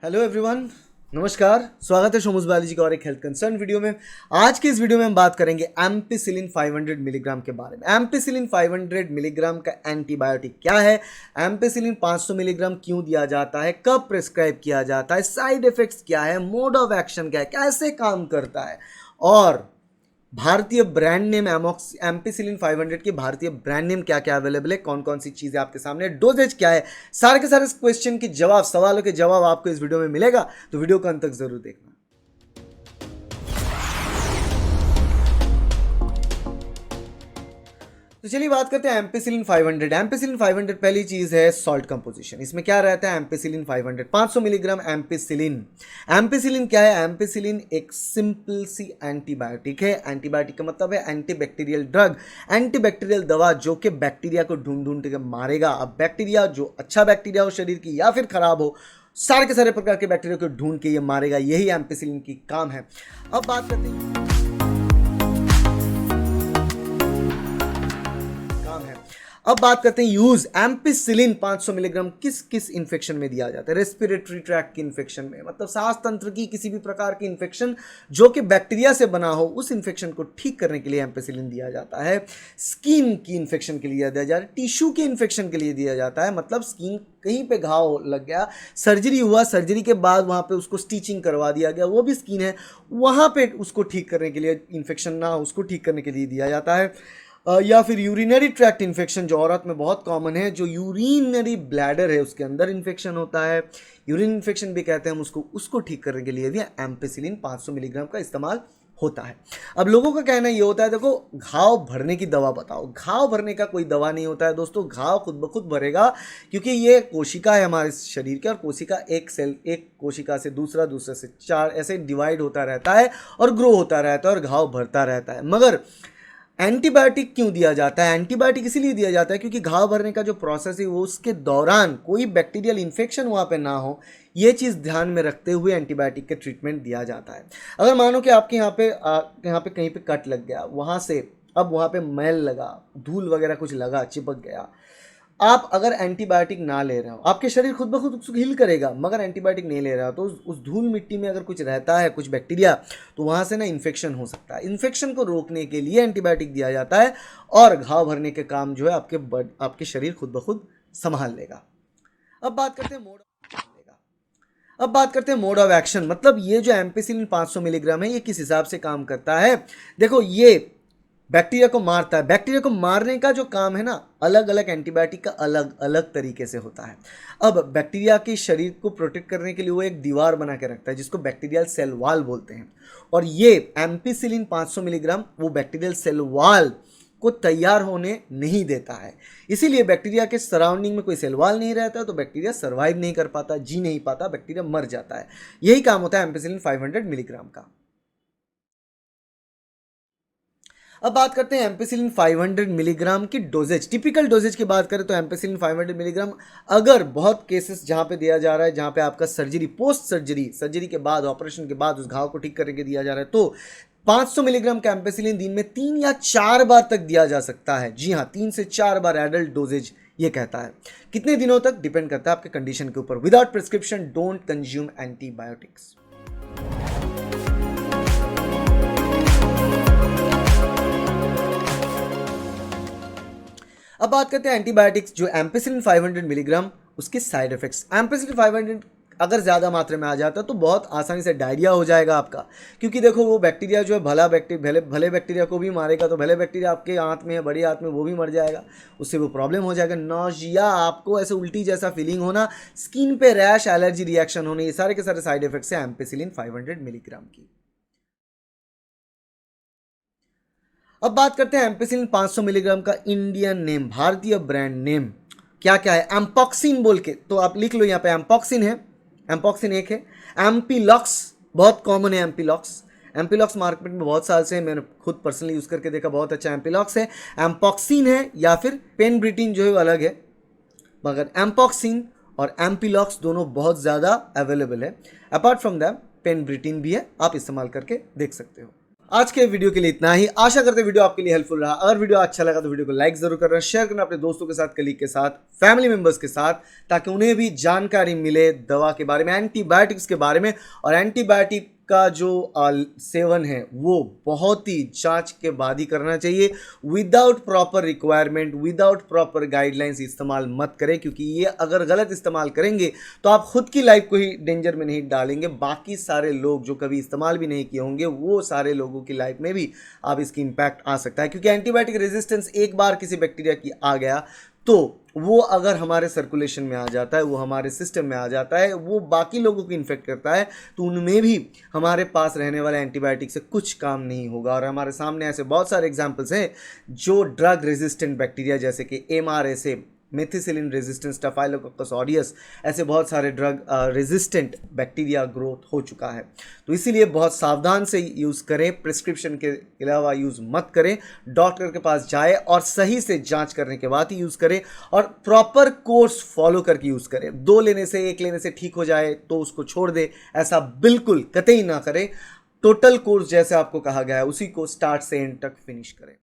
Hello everyone, नमस्कार। स्वागत है शोमुस बायोलॉजी का और एक हेल्थ कंसर्न वीडियो में। आज के इस वीडियो में हम बात करेंगे एम्पिसिलिन 500 मिलीग्राम के बारे में। एम्पिसिलिन 500 मिलीग्राम का एंटीबायोटिक क्या है, एम्पिसिलिन 500 मिलीग्राम क्यों दिया जाता है, कब प्रिस्क्राइब किया जाता है, साइड इफेक्ट्स क्या है, मोड ऑफ एक्शन क्या है, कैसे काम करता है, और भारतीय ब्रांड नेम एम्पिसिलिन 500 की भारतीय ब्रांड नेम क्या क्या अवेलेबल है, कौन कौन सी चीजें आपके सामने, डोजेज क्या है, सारे के सारे क्वेश्चन के जवाब, सवालों के जवाब आपको इस वीडियो में मिलेगा। तो वीडियो को अंत तक जरूर देखना। तो चलिए बात करते हैं एम्पिसिलिन 500। एम्पिसिलिन 500 पहली चीज है सॉल्ट कंपोजिशन। इसमें क्या रहता है, एम्पिसिलिन 500 मिलीग्राम एम्पिसिलिन। एम्पिसिलिन क्या है, एम्पिसिलिन एक सिंपल सी एंटीबायोटिक है। एंटीबायोटिक का मतलब है एंटीबैक्टीरियल ड्रग, एंटीबैक्टीरियल दवा जो कि बैक्टीरिया को ढूंढ ढूंढ के मारेगा। अब बैक्टीरिया जो अच्छा बैक्टीरिया हो शरीर की या फिर खराब हो, सारे के सारे प्रकार के बैक्टीरिया को ढूंढ के ये मारेगा। यही एम्पिसिलिन की काम है। अब बात करते हैं अब बात करते हैं यूज। एम्पिसिलिन 500 मिलीग्राम किस किस इन्फेक्शन में दिया जाता है, रेस्पिरेटरी ट्रैक्ट की इन्फेक्शन में, मतलब सांस तंत्र की किसी भी प्रकार की इन्फेक्शन जो कि बैक्टीरिया से बना हो, उस इन्फेक्शन को ठीक करने के लिए एम्पिसिलिन दिया जाता है। स्किन की इन्फेक्शन के लिए दिया जाता है, टिश्यू की इन्फेक्शन के लिए दिया जाता है, मतलब स्किन कहीं पे घाव लग गया, सर्जरी हुआ, सर्जरी के बाद वहाँ पे उसको स्टिचिंग करवा दिया गया, वो भी स्किन है, वहाँ पे उसको ठीक करने के लिए, इन्फेक्शन ना हो उसको ठीक करने के लिए दिया जाता है। या फिर यूरिनरी ट्रैक्ट इन्फेक्शन जो औरत में बहुत कॉमन है, जो यूरिनरी ब्लैडर है उसके अंदर इन्फेक्शन होता है, यूरिन इन्फेक्शन भी कहते हैं हम उसको ठीक करने के लिए भी एम्पिसिलिन 500 मिलीग्राम का इस्तेमाल होता है। अब लोगों का कहना ये होता है, देखो घाव भरने की दवा बताओ। घाव भरने का कोई दवा नहीं होता है दोस्तों, घाव खुद ब खुद भरेगा, क्योंकि ये कोशिका है हमारे शरीर के, और कोशिका एक सेल, एक कोशिका से दूसरे से चार ऐसे डिवाइड होता रहता है और ग्रो होता रहता है और घाव भरता रहता है। मगर एंटीबायोटिक क्यों दिया जाता है, एंटीबायोटिक इसीलिए दिया जाता है क्योंकि घाव भरने का जो प्रोसेस है वो उसके दौरान कोई बैक्टीरियल इन्फेक्शन वहाँ पे ना हो, ये चीज़ ध्यान में रखते हुए एंटीबायोटिक के ट्रीटमेंट दिया जाता है। अगर मानो कि आपके यहाँ पे कहीं पे कट लग गया, वहाँ से अब वहाँ पे मैल लगा, धूल वगैरह कुछ लगा, चिपक गया, आप अगर एंटीबायोटिक ना ले रहे हो, आपके शरीर खुद ब खुद उसको हील करेगा, मगर एंटीबायोटिक नहीं ले रहा हो तो उस धूल मिट्टी में अगर कुछ रहता है, कुछ बैक्टीरिया, तो वहाँ से ना इन्फेक्शन हो सकता है। इन्फेक्शन को रोकने के लिए एंटीबायोटिक दिया जाता है और घाव भरने के काम जो है आपके शरीर खुद ब खुद संभाल लेगा। अब बात करते हैं मोड ऑफ एक्शन, मतलब ये जो एम्पिसिलिन 500 मिलीग्राम है ये किस हिसाब से काम करता है। देखो, ये बैक्टीरिया को मारता है। बैक्टीरिया को मारने का जो काम है ना, अलग अलग एंटीबायोटिक का अलग अलग तरीके से होता है। अब बैक्टीरिया के शरीर को प्रोटेक्ट करने के लिए वो एक दीवार बना के रखता है जिसको बैक्टीरियल सेल वॉल बोलते हैं, और ये एम्पिसिलिन 500 मिलीग्राम वो बैक्टीरियल सेल वॉल को तैयार होने नहीं देता है। इसीलिए बैक्टीरिया के सराउंडिंग में कोई सेल वॉल नहीं रहता तो बैक्टीरिया सर्वाइव नहीं कर पाता, जी नहीं पाता, बैक्टीरिया मर जाता है। यही काम होता है एम्पिसिलिन 500 मिलीग्राम का। अब बात करते हैं एम्पिसिलिन 500 मिलीग्राम की डोजेज। टिपिकल डोजेज की बात करें तो एम्पिसिलिन 500 मिलीग्राम अगर बहुत केसेस जहां पे दिया जा रहा है, जहां पे आपका सर्जरी, पोस्ट सर्जरी के बाद, ऑपरेशन के बाद उस घाव को ठीक करके दिया जा रहा है, तो 500 मिलीग्राम का एम्पिसिलिन दिन में 3 या 4 बार तक दिया जा सकता है। जी हाँ, 3 से 4 बार एडल्ट डोजेज ये कहता है। कितने दिनों तक डिपेंड करता है आपके कंडीशन के ऊपर। Without prescription don't consume antibiotics. अब बात करते हैं एंटीबायोटिक्स, जो एम्पिसिलिन 500 मिलीग्राम, उसके साइड इफेक्ट्स। एम्पिसिलिन 500 अगर ज़्यादा मात्रा में आ जाता है तो बहुत आसानी से डायरिया हो जाएगा आपका, क्योंकि देखो वो बैक्टीरिया जो है भले बैक्टीरिया को भी मारेगा, तो भले बैक्टीरिया आपके आंत में है, बड़ी आंत में, वो भी मर जाएगा, उससे वो प्रॉब्लम हो जाएगा। नौजिया, आपको ऐसे उल्टी जैसा फीलिंग होना, स्किन पे रैश, एलर्जी रिएक्शन होने, ये सारे के सारे साइड इफेक्ट्स हैं एम्पिसिलिन 500 मिलीग्राम की। अब बात करते हैं एम्पिसिलिन 500 मिलीग्राम का इंडियन नेम, भारतीय ब्रांड नेम क्या क्या है। एम्पॉक्सिन बोल के तो आप लिख लो, यहाँ पे एम्पॉक्सिन है, एम्पॉक्सिन एक है। एम्पीलॉक्स बहुत कॉमन है, एम्पीलॉक्स मार्केट में बहुत साल से, मैंने खुद पर्सनली यूज़ करके देखा, बहुत अच्छा एम्पीलॉक्स है। एम्पॉक्सिन है या फिर पेनब्रिटिन जो है अलग है, मगर एम्पॉक्सिन और एम्पीलॉक्स दोनों बहुत ज़्यादा अवेलेबल है। अपार्ट फ्रॉम दैट पेनब्रिटिन भी है, आप इस्तेमाल करके देख सकते हो। आज के वीडियो के लिए इतना ही। आशा करते हैं वीडियो आपके लिए हेल्पफुल रहा। अगर वीडियो अच्छा लगा तो वीडियो को लाइक जरूर करना, शेयर करना अपने दोस्तों के साथ, कलीग के साथ, फैमिली मेंबर्स के साथ, ताकि उन्हें भी जानकारी मिले दवा के बारे में, एंटीबायोटिक्स के बारे में। और एंटीबायोटिक का जो सेवन है वो बहुत ही जांच के बाद ही करना चाहिए। Without proper requirement, without proper guidelines इस्तेमाल मत करें, क्योंकि ये अगर गलत इस्तेमाल करेंगे तो आप खुद की लाइफ को ही डेंजर में नहीं डालेंगे, बाकी सारे लोग जो कभी इस्तेमाल भी नहीं किए होंगे वो सारे लोगों की लाइफ में भी आप इसकी इम्पैक्ट आ सकता है। क्योंकि एंटीबायोटिक रेजिस्टेंस एक बार किसी बैक्टीरिया की आ गया तो वो अगर हमारे सर्कुलेशन में आ जाता है, वो हमारे सिस्टम में आ जाता है, वो बाकी लोगों को इन्फेक्ट करता है, तो उनमें भी हमारे पास रहने वाले एंटीबायोटिक से कुछ काम नहीं होगा। और हमारे सामने ऐसे बहुत सारे एग्जांपल्स हैं जो ड्रग रेजिस्टेंट बैक्टीरिया जैसे कि MRSA, मेथिसिलिन रेजिस्टेंट स्टाफाइलोकोकस ऑरियस, ऐसे बहुत सारे ड्रग रेजिस्टेंट बैक्टीरिया ग्रोथ हो चुका है। तो इसीलिए बहुत सावधान से यूज़ करें, प्रिस्क्रिप्शन के अलावा यूज़ मत करें, डॉक्टर के पास जाए और सही से जांच करने के बाद ही यूज़ करें और प्रॉपर कोर्स फॉलो करके यूज़ करें। 2 लेने से, 1 लेने से ठीक हो जाए तो उसको छोड़ दे, ऐसा बिल्कुल कतई ना करें। टोटल कोर्स जैसे आपको कहा गया है उसी को स्टार्ट से एंड तक फिनिश करें।